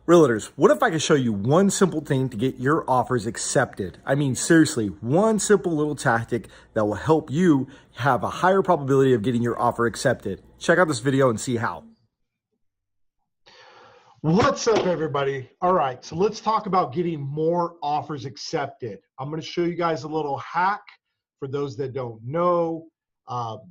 Realtors, what if I could show you one simple thing to get your offers accepted? I mean, seriously, one simple little tactic that will help you have a higher probability of getting your offer accepted. Check out this video and see how. What's up, everybody? All right, so let's talk about getting more offers accepted. I'm going to show you guys a little hack for those that don't know.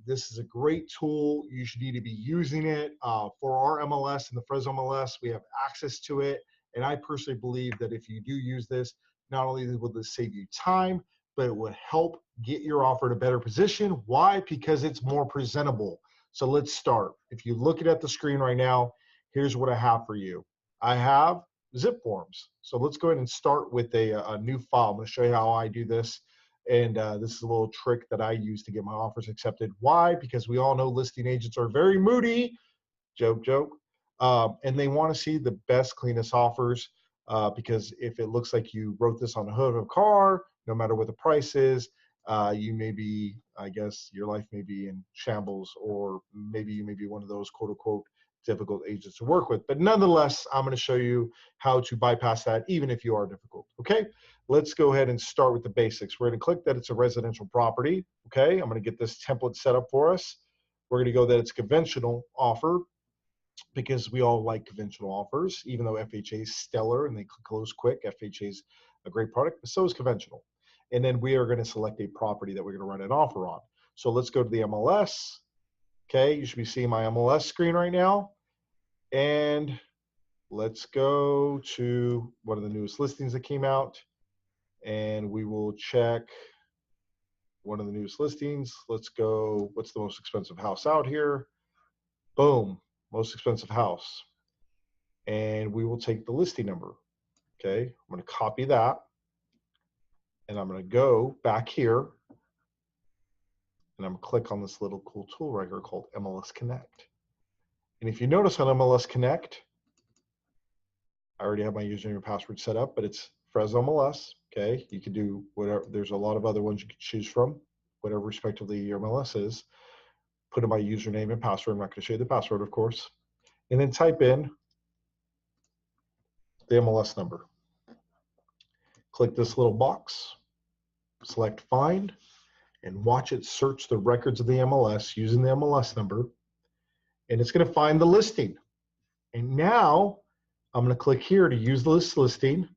This is a great tool. You should need to be using it. For our MLS and the Fresno MLS, we have access to it. And I personally believe that if you do use this, not only will this save you time, but it would help get your offer in a better position. Why? Because it's more presentable. So let's start. If you look at the screen right now, here's what I have for you. I have zip forms. So let's go ahead and start with a new file. I'm going to show you how I do this. And this is a little trick that I use to get my offers accepted. Why? Because we all know listing agents are very moody. Joke, joke. And they want to see the best, cleanest offers because if it looks like you wrote this on the hood of a car, no matter what the price is, you may be, I guess, your life may be in shambles, or maybe you may be one of those quote unquote difficult agents to work with. But nonetheless, I'm going to show you how to bypass that even if you are difficult. Okay, let's go ahead and start with the basics. We're going to click that it's a residential property. Okay, I'm going to get this template set up for us. We're going to go that it's conventional offer because we all like conventional offers, even though FHA is stellar and they close quick. FHA is a great product, but so is conventional. And then we are going to select a property that we're going to run an offer on. So let's go to the MLS. Okay, you should be seeing my MLS screen right now. And let's go to one of the newest listings that came out. And we will check one of the newest listings. Let's go, what's the most expensive house out here? Boom, most expensive house. And we will take the listing number. Okay, I'm going to copy that. And I'm going to go back here. And I'm going to click on this little cool tool right here called MLS Connect. And if you notice on MLS Connect, I already have my username and password set up, but it's Fresno MLS. Okay, you can do whatever. There's a lot of other ones you can choose from, whatever respectively your MLS is. Put in my username and password. I'm not going to show you the password, of course. And then type in the MLS number. Click this little box, select Find, and watch it search the records of the MLS using the MLS number. And it's going to find the listing. And now I'm going to click here to use this listing.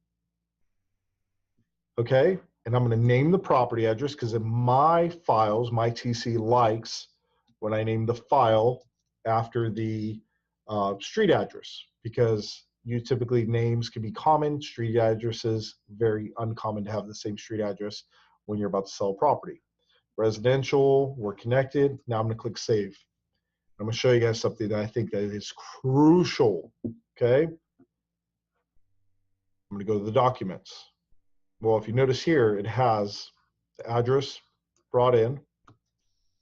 Okay, and I'm going to name the property address because in my files, my TC likes when I name the file after the street address, because you typically names can be common, street addresses very uncommon to have the same street address when you're about to sell a property. Residential, we're connected. Now I'm going to click Save. I'm going to show you guys something that I think that is crucial. Okay, I'm going to go to the documents. Well, if you notice here, it has the address brought in.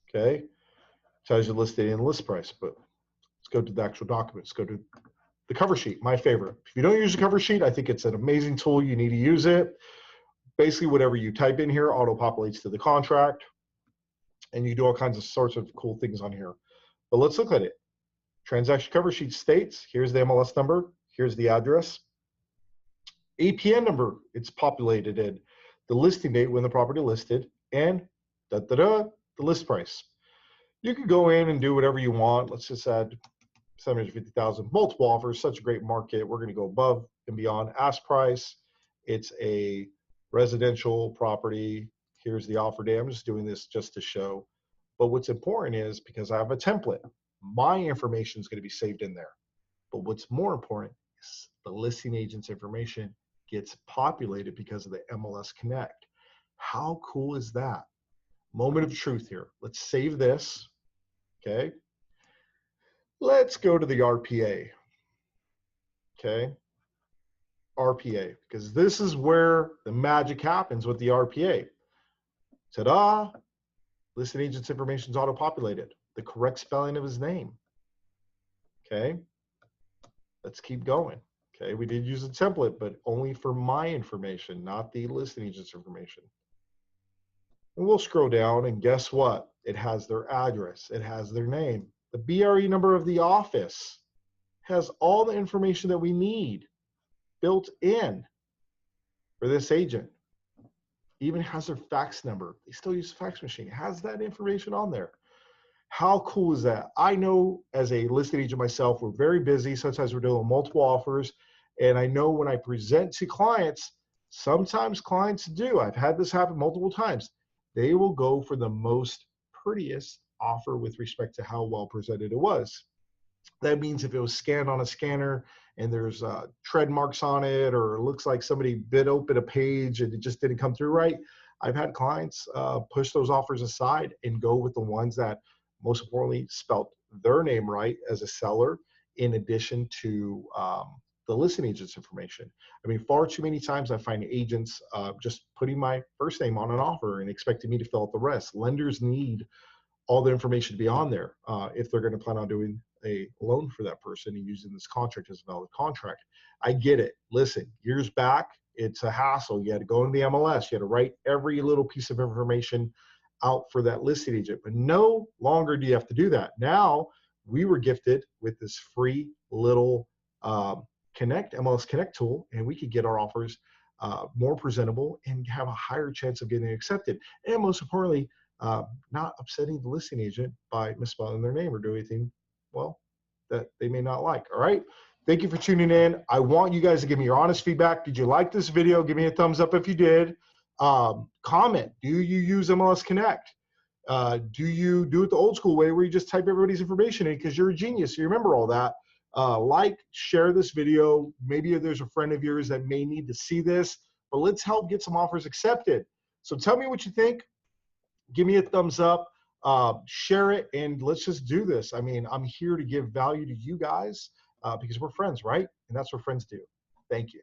Okay, tells you listed and list price. But let's go to the actual documents. Go to the cover sheet, my favorite. If you don't use the cover sheet, I think it's an amazing tool. You need to use it. Basically, whatever you type in here auto-populates to the contract, and you do all kinds of sorts of cool things on here. But let's look at it. Transaction cover sheet states, here's the MLS number, here's the address, APN number, it's populated in, the listing date when the property listed, and the list price. You can go in and do whatever you want. Let's just add 750,000, multiple offers, such a great market. We're going to go above and beyond ask price. It's a residential property. Here's the offer date. I'm just doing this just to show. But what's important is because I have a template, my information is going to be saved in there. But what's more important is the listing agent's information gets populated because of the MLS Connect. How cool is that? Moment of truth here. Let's save this. Okay. Let's go to the RPA. Okay. RPA, because this is where the magic happens with the RPA. Ta-da! Listing agent's information is auto-populated. The correct spelling of his name. Okay. Let's keep going. Okay, we did use a template, but only for my information, not the listing agent's information. And we'll scroll down, and guess what? It has their address. It has their name. The BRE number of the office has all the information that we need. built in for this agent. Even has their fax number. They still use a fax machine. It has that information on there. How cool is that? I know as a listing agent myself, we're very busy. Sometimes we're doing multiple offers. And I know when I present to clients, sometimes clients do. I've had this happen multiple times. They will go for the most prettiest offer with respect to how well presented it was. That means if it was scanned on a scanner and there's tread marks on it, or it looks like somebody bit open a page and it just didn't come through right, I've had clients push those offers aside and go with the ones that most importantly spelt their name right as a seller, in addition to the listing agent's information. I mean, far too many times I find agents just putting my first name on an offer and expecting me to fill out the rest. Lenders need all the information to be on there if they're going to plan on doing a loan for that person and using this contract as a valid contract. I get it. Listen, years back, it's a hassle. You had to go into the MLS. You had to write every little piece of information out for that listing agent. But no longer do you have to do that. Now, we were gifted with this free little MLS Connect tool, and we could get our offers more presentable and have a higher chance of getting accepted. And most importantly, not upsetting the listing agent by misspelling their name or doing anything, well, that they may not like. All right. Thank you for tuning in. I want you guys to give me your honest feedback. Did you like this video? Give me a thumbs up if you did. Comment. Do you use MLS Connect? Do you do it the old school way where you just type everybody's information in because you're a genius, so you remember all that? Share this video. Maybe there's a friend of yours that may need to see this, but let's help get some offers accepted. So tell me what you think. Give me a thumbs up, share it, and let's just do this. I mean, I'm here to give value to you guys because we're friends, right? And that's what friends do. Thank you.